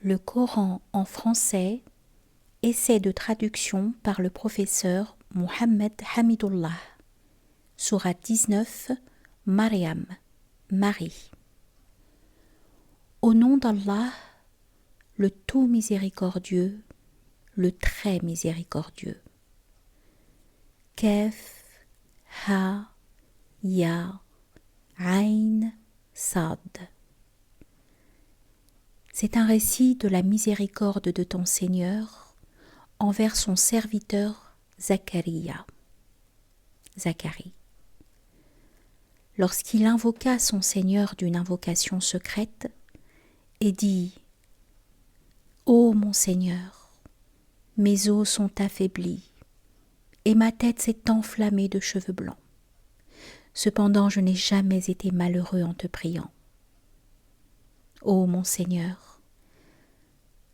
Le Coran en français, essai de traduction par le professeur Mohammed Hamidullah. Sourate 19, Maryam, Marie. Au nom d'Allah, le tout miséricordieux, le très miséricordieux. Kaf, Ha, Ya, Ain, Sad. C'est un récit de la miséricorde de ton Seigneur envers son serviteur Zacharie. Lorsqu'il invoqua son Seigneur d'une invocation secrète et dit « Ô mon Seigneur, mes os sont affaiblis et ma tête s'est enflammée de cheveux blancs. Cependant, je n'ai jamais été malheureux en te priant. Ô mon Seigneur,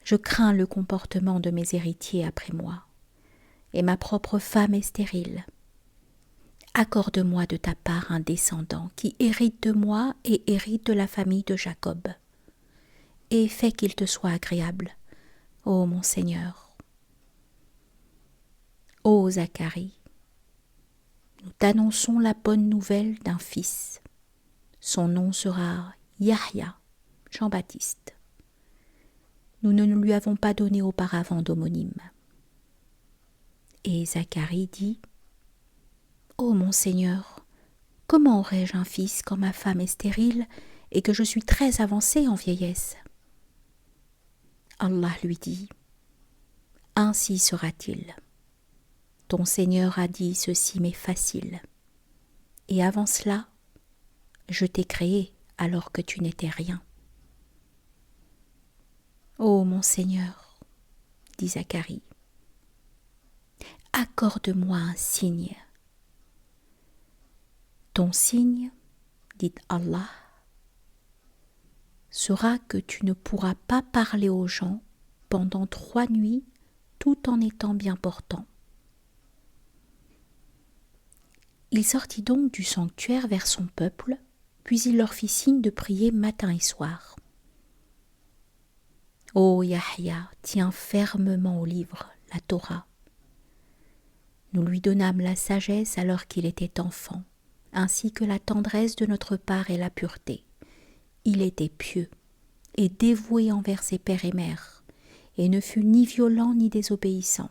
je crains le comportement de mes héritiers après moi, et ma propre femme est stérile. Accorde-moi de ta part un descendant qui hérite de moi et hérite de la famille de Jacob, et fais qu'il te soit agréable, ô mon Seigneur. Ô Zacharie, nous t'annonçons la bonne nouvelle d'un fils. Son nom sera Yahya, Jean-Baptiste. Nous ne lui avons pas donné auparavant d'homonyme. Et Zacharie dit « Ô mon Seigneur, comment aurais-je un fils quand ma femme est stérile et que je suis très avancée en vieillesse ?» Allah lui dit « Ainsi sera-t-il. Ton Seigneur a dit ceci m'est facile. Et avant cela, je t'ai créé alors que tu n'étais rien. » Ô mon Seigneur, dit Zacharie, accorde-moi un signe. Ton signe, dit Allah, sera que tu ne pourras pas parler aux gens pendant 3 nuits tout en étant bien portant. Il sortit donc du sanctuaire vers son peuple, puis il leur fit signe de prier matin et soir. Ô Yahya, tiens fermement au livre, la Torah. Nous lui donnâmes la sagesse alors qu'il était enfant, ainsi que la tendresse de notre part et la pureté. Il était pieux et dévoué envers ses pères et mères, et ne fut ni violent ni désobéissant.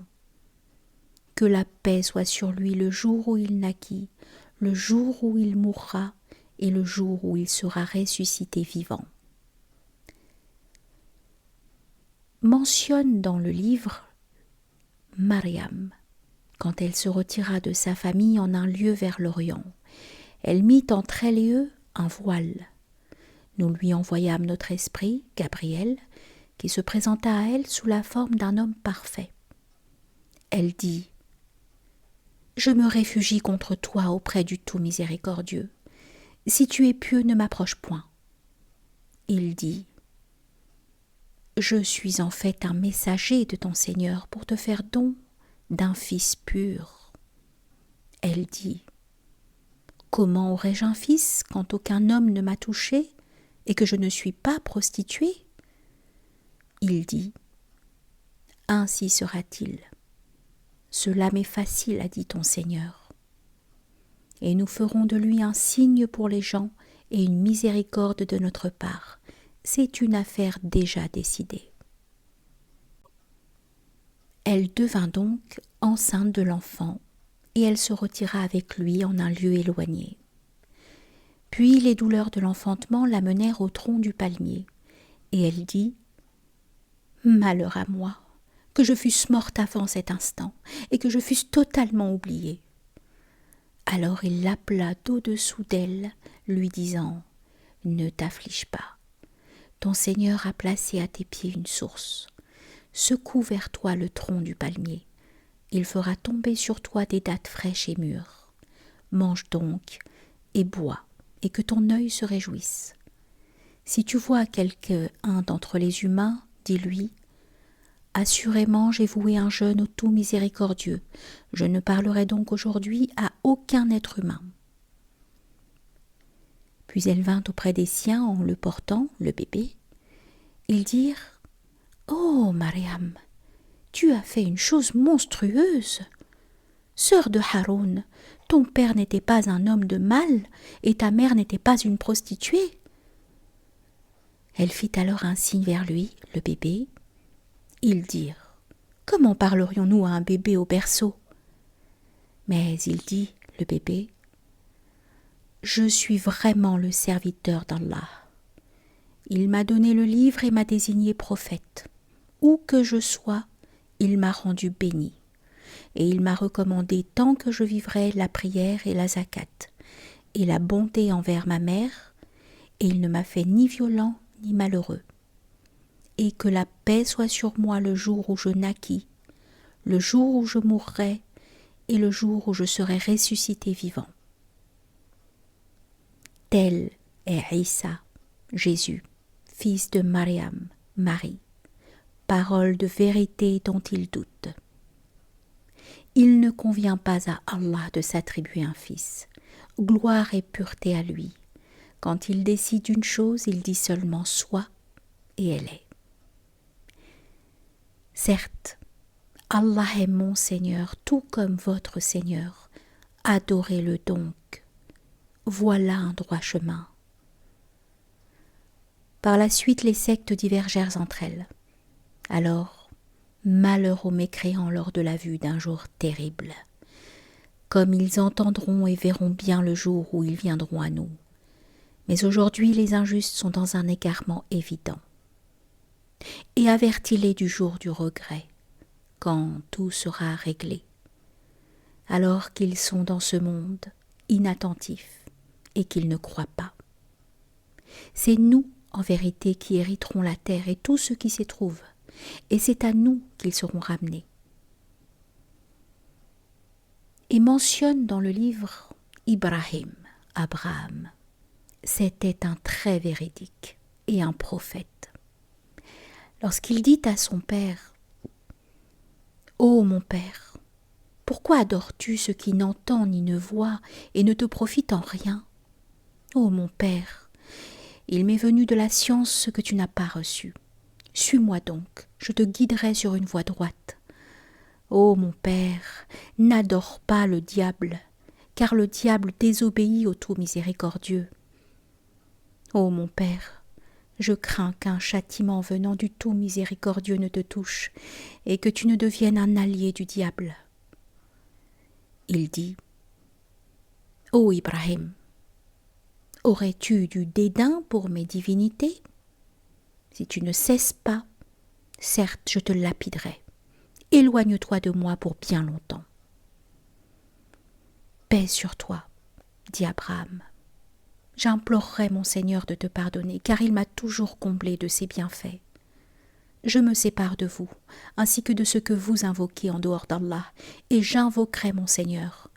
Que la paix soit sur lui le jour où il naquit, le jour où il mourra et le jour où il sera ressuscité vivant. Mentionne dans le livre Maryam, quand elle se retira de sa famille en un lieu vers l'Orient. Elle mit entre elle et eux un voile. Nous lui envoyâmes notre esprit, Gabriel, qui se présenta à elle sous la forme d'un homme parfait. Elle dit « Je me réfugie contre toi auprès du tout miséricordieux. Si tu es pieux, ne m'approche point. » Il dit « Je suis en fait un messager de ton Seigneur pour te faire don d'un fils pur. » Elle dit « Comment aurais-je un fils quand aucun homme ne m'a touché et que je ne suis pas prostituée ?» Il dit « Ainsi sera-t-il. Cela m'est facile, a dit ton Seigneur. Et nous ferons de lui un signe pour les gens et une miséricorde de notre part. C'est une affaire déjà décidée. » Elle devint donc enceinte de l'enfant, et elle se retira avec lui en un lieu éloigné. Puis les douleurs de l'enfantement la menèrent au tronc du palmier, et elle dit « Malheur à moi, que je fusse morte avant cet instant, et que je fusse totalement oubliée. » Alors il l'appela d'au-dessous d'elle, lui disant « Ne t'afflige pas. Ton Seigneur a placé à tes pieds une source. Secoue vers toi le tronc du palmier. Il fera tomber sur toi des dattes fraîches et mûres. Mange donc et bois, et que ton œil se réjouisse. Si tu vois quelqu'un d'entre les humains, dis-lui « Assurément, j'ai voué un jeûne au tout miséricordieux. Je ne parlerai donc aujourd'hui à aucun être humain. » Puis elle vint auprès des siens en le portant, le bébé. Ils dirent « Oh, Mariam, tu as fait une chose monstrueuse. Sœur de Haroun, ton père n'était pas un homme de mal et ta mère n'était pas une prostituée. » Elle fit alors un signe vers lui, le bébé. Ils dirent: « Comment parlerions-nous à un bébé au berceau ?» Mais il dit, le bébé: « Je suis vraiment le serviteur d'Allah. Il m'a donné le livre et m'a désigné prophète. Où que je sois, il m'a rendu béni. Et il m'a recommandé tant que je vivrai la prière et la zakat, et la bonté envers ma mère, et il ne m'a fait ni violent ni malheureux. Et que la paix soit sur moi le jour où je naquis, le jour où je mourrai, et le jour où je serai ressuscité vivant. » Tel est Isa, Jésus, fils de Mariam, Marie, parole de vérité dont il doute. Il ne convient pas à Allah de s'attribuer un fils. Gloire et pureté à lui. Quand il décide une chose, il dit seulement soit, et elle est. Certes, Allah est mon Seigneur, tout comme votre Seigneur. Adorez-le donc. Voilà un droit chemin. Par la suite, les sectes divergèrent entre elles. Alors, malheur aux mécréants lors de la vue d'un jour terrible. Comme ils entendront et verront bien le jour où ils viendront à nous. Mais aujourd'hui, les injustes sont dans un égarement évident. Et avertis-les du jour du regret, quand tout sera réglé, alors qu'ils sont dans ce monde inattentifs et qu'ils ne croient pas. C'est nous, en vérité, qui hériterons la terre et tout ce qui s'y trouve, et c'est à nous qu'ils seront ramenés. Et mentionne dans le livre Ibrahim, Abraham. C'était un très véridique et un prophète. Lorsqu'il dit à son père: « Ô mon père, pourquoi adores-tu ce qui n'entend ni ne voit et ne te profite en rien? Ô mon père, il m'est venu de la science ce que tu n'as pas reçu. Suis-moi donc, je te guiderai sur une voie droite. Ô mon père, n'adore pas le diable, car le diable désobéit au tout miséricordieux. Ô mon père, je crains qu'un châtiment venant du tout miséricordieux ne te touche et que tu ne deviennes un allié du diable. » Il dit: « Ô Ibrahim, aurais-tu du dédain pour mes divinités? Si tu ne cesses pas, certes je te lapiderai. Éloigne-toi de moi pour bien longtemps. » « Paix sur toi, dit Abraham. J'implorerai mon Seigneur de te pardonner, car il m'a toujours comblé de ses bienfaits. Je me sépare de vous, ainsi que de ce que vous invoquez en dehors d'Allah, et j'invoquerai mon Seigneur.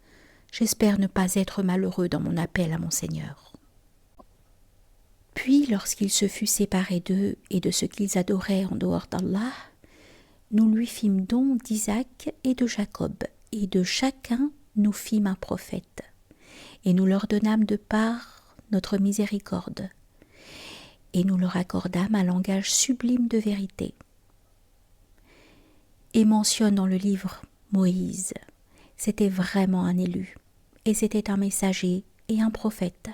J'espère ne pas être malheureux dans mon appel à mon Seigneur. » Puis, lorsqu'il se fut séparé d'eux et de ce qu'ils adoraient en dehors d'Allah, nous lui fîmes don d'Isaac et de Jacob, et de chacun nous fîmes un prophète, et nous leur donnâmes de part notre miséricorde, et nous leur accordâmes un langage sublime de vérité. Et mentionne dans le livre Moïse, c'était vraiment un élu, et c'était un messager et un prophète.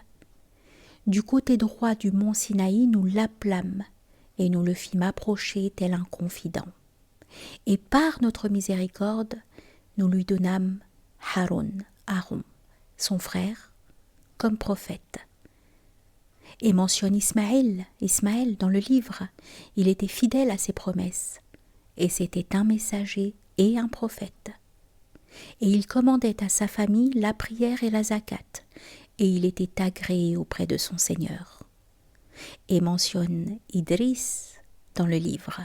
Du côté droit du mont Sinaï, nous l'appelâmes, et nous le fîmes approcher tel un confident. Et par notre miséricorde, nous lui donnâmes Aaron, son frère, comme prophète. Et mentionne Ismaël dans le livre. Il était fidèle à ses promesses, et c'était un messager et un prophète. Et il commandait à sa famille la prière et la zakat, et il était agréé auprès de son Seigneur. Et mentionne Idriss dans le livre.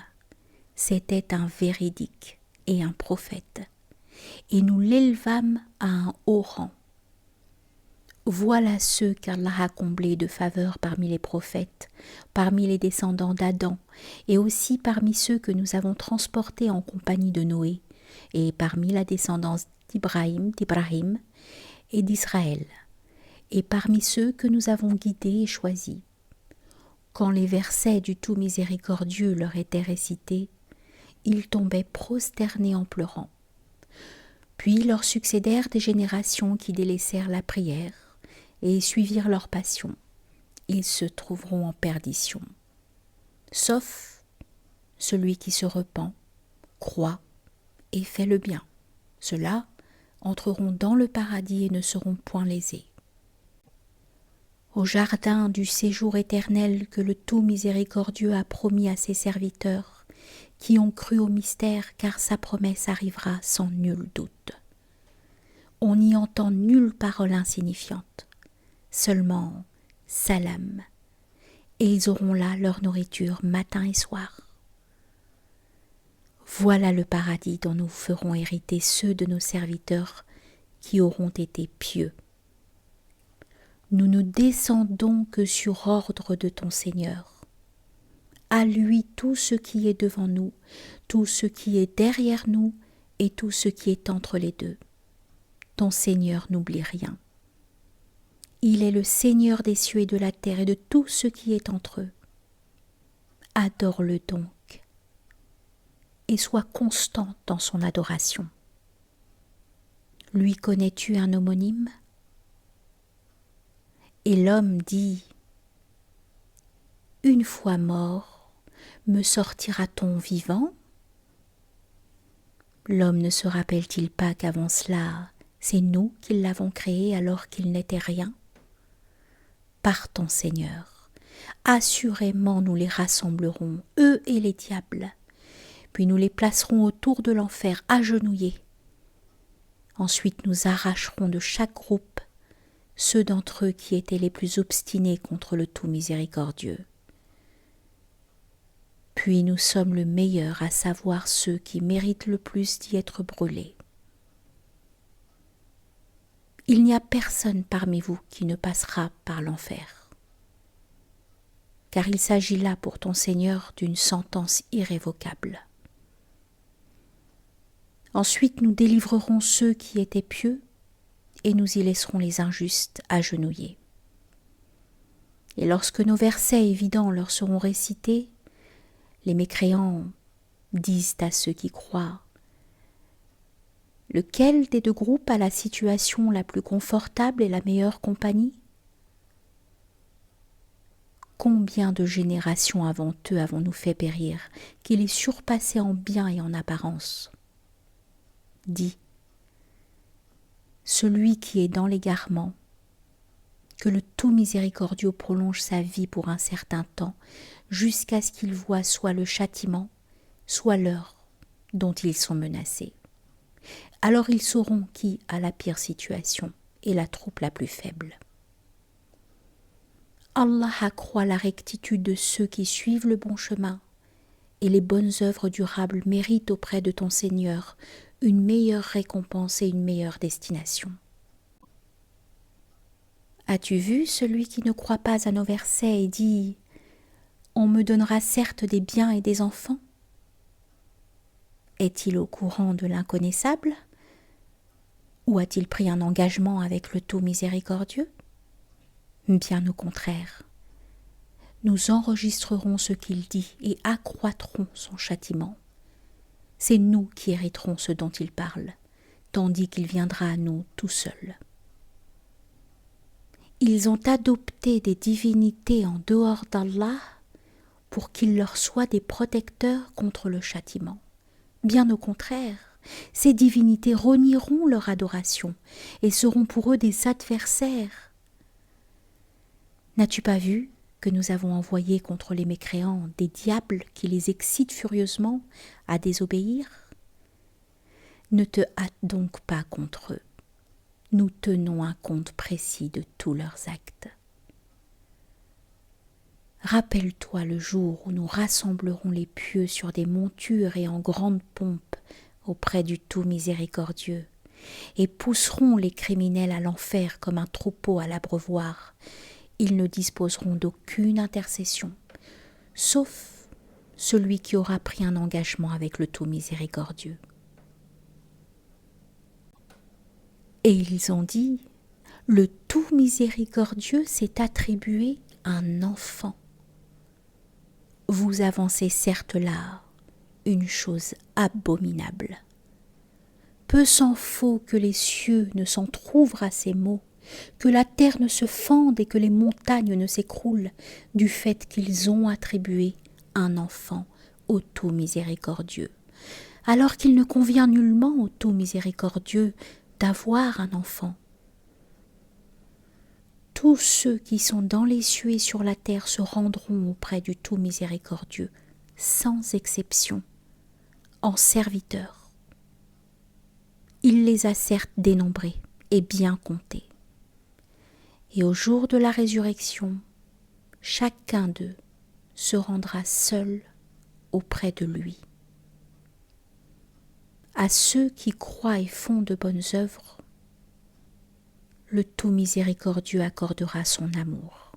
C'était un véridique et un prophète, et nous l'élevâmes à un haut rang. Voilà ceux qu'Allah a comblés de faveur parmi les prophètes, parmi les descendants d'Adam, et aussi parmi ceux que nous avons transportés en compagnie de Noé, et parmi la descendance d'Ibrahim et d'Israël, et parmi ceux que nous avons guidés et choisis. Quand les versets du tout miséricordieux leur étaient récités, ils tombaient prosternés en pleurant. Puis leur succédèrent des générations qui délaissèrent la prière et suivirent leur passion. Ils se trouveront en perdition. Sauf celui qui se repent, croit et fait le bien. Ceux-là entreront dans le paradis et ne seront point lésés. Au jardin du séjour éternel que le tout miséricordieux a promis à ses serviteurs, qui ont cru au mystère, car sa promesse arrivera sans nul doute. On n'y entend nulle parole insignifiante, seulement salam, et ils auront là leur nourriture matin et soir. Voilà le paradis dont nous ferons hériter ceux de nos serviteurs qui auront été pieux. Nous ne descendons que sur ordre de ton Seigneur. À lui tout ce qui est devant nous, tout ce qui est derrière nous et tout ce qui est entre les deux. Ton Seigneur n'oublie rien. Il est le Seigneur des cieux et de la terre et de tout ce qui est entre eux. Adore-le donc et sois constant dans son adoration. Lui connais-tu un homonyme ? Et l'homme dit : Une fois mort, me sortira-t-on vivant ? L'homme ne se rappelle-t-il pas qu'avant cela, c'est nous qui l'avons créé alors qu'il n'était rien ? Par ton Seigneur, assurément nous les rassemblerons, eux et les diables, puis nous les placerons autour de l'enfer, agenouillés. Ensuite nous arracherons de chaque groupe ceux d'entre eux qui étaient les plus obstinés contre le tout miséricordieux. Puis nous sommes le meilleur, à savoir ceux qui méritent le plus d'y être brûlés. Il n'y a personne parmi vous qui ne passera par l'enfer, car il s'agit là pour ton Seigneur d'une sentence irrévocable. Ensuite nous délivrerons ceux qui étaient pieux, et nous y laisserons les injustes agenouillés. Et lorsque nos versets évidents leur seront récités, les mécréants disent à ceux qui croient : lequel des deux groupes a la situation la plus confortable et la meilleure compagnie ? Combien de générations avant eux avons-nous fait périr, qui les surpassaient en bien et en apparence ? Dis : celui qui est dans l'égarement, que le tout miséricordieux prolonge sa vie pour un certain temps, jusqu'à ce qu'il voie soit le châtiment, soit l'heure dont ils sont menacés. Alors ils sauront qui a la pire situation et la troupe la plus faible. Allah accroît la rectitude de ceux qui suivent le bon chemin, et les bonnes œuvres durables méritent auprès de ton Seigneur une meilleure récompense et une meilleure destination. As-tu vu celui qui ne croit pas à nos versets et dit : on me donnera certes des biens et des enfants ? Est-il au courant de l'inconnaissable ? Ou a-t-il pris un engagement avec le tout miséricordieux ? Bien au contraire. Nous enregistrerons ce qu'il dit et accroîtrons son châtiment. C'est nous qui hériterons ce dont il parle, tandis qu'il viendra à nous tout seul. Ils ont adopté des divinités en dehors d'Allah pour qu'ils leur soient des protecteurs contre le châtiment. Bien au contraire, ces divinités renieront leur adoration et seront pour eux des adversaires. N'as-tu pas vu que nous avons envoyé contre les mécréants des diables qui les excitent furieusement à désobéir ? Ne te hâte donc pas contre eux. Nous tenons un compte précis de tous leurs actes. Rappelle-toi le jour où nous rassemblerons les pieux sur des montures et en grande pompe auprès du tout miséricordieux, et pousseront les criminels à l'enfer comme un troupeau à l'abreuvoir. Ils ne disposeront d'aucune intercession, sauf celui qui aura pris un engagement avec le tout miséricordieux. Et ils ont dit : le tout miséricordieux s'est attribué un enfant. Vous avancez certes là une chose abominable. Peu s'en faut que les cieux ne s'entr'ouvrent à ces mots, que la terre ne se fende et que les montagnes ne s'écroulent du fait qu'ils ont attribué un enfant au tout miséricordieux, alors qu'il ne convient nullement au tout miséricordieux d'avoir un enfant. Tous ceux qui sont dans les cieux et sur la terre se rendront auprès du tout miséricordieux, sans exception, en serviteurs. Il les a certes dénombrés et bien comptés. Et au jour de la résurrection, chacun d'eux se rendra seul auprès de lui. À ceux qui croient et font de bonnes œuvres, le tout miséricordieux accordera son amour.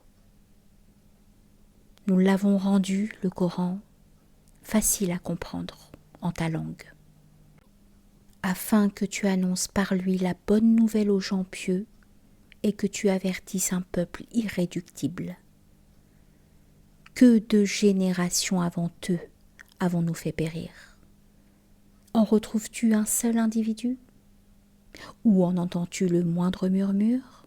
Nous l'avons rendu, le Coran, facile à comprendre en ta langue, afin que tu annonces par lui la bonne nouvelle aux gens pieux et que tu avertisses un peuple irréductible. Que de générations avant eux avons-nous fait périr? En retrouves-tu un seul individu? Ou en entends-tu le moindre murmure?